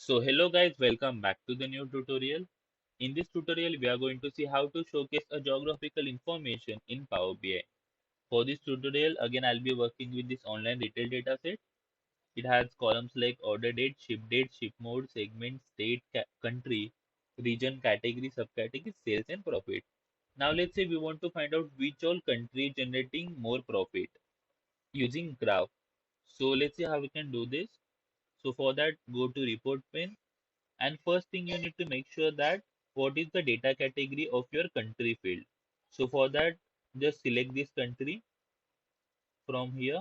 So hello guys, welcome back to the new tutorial. In this tutorial, we are going to see how to showcase a geographical information in Power BI. For this tutorial, again I'll be working with this online retail dataset. It has columns like order date, ship mode, segment, state, country, region, category, subcategory, sales and profit. Now let's say we want to find out which all country is generating more profit using graph. So let's see how we can do this. So for that, go to report pane. And first thing you need to make sure that what is the data category of your country field. So for that, just select this country from here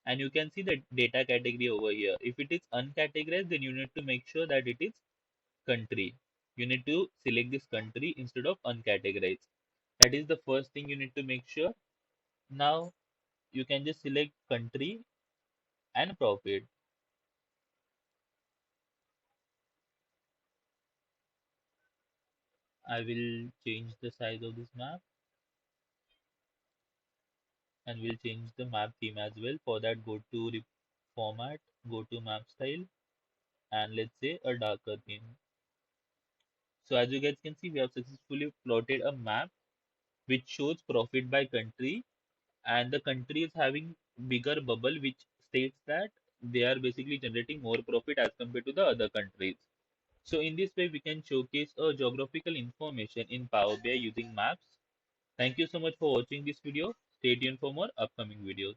and you can see the data category over here. If it is uncategorized, then you need to make sure that it is country. You need to select this country instead of uncategorized. That is the first thing you need to make sure. Now you can just select country and profit. I will change the size of this map and we'll change the map theme as well. For that, go to format, go to map style, and let's say a darker theme. So as you guys can see, we have successfully plotted a map which shows profit by country, and the country is having bigger bubble which states that they are basically generating more profit as compared to the other countries. So in this way, we can showcase a geographical information in Power BI using maps. Thank you so much for watching this video. Stay tuned for more upcoming videos.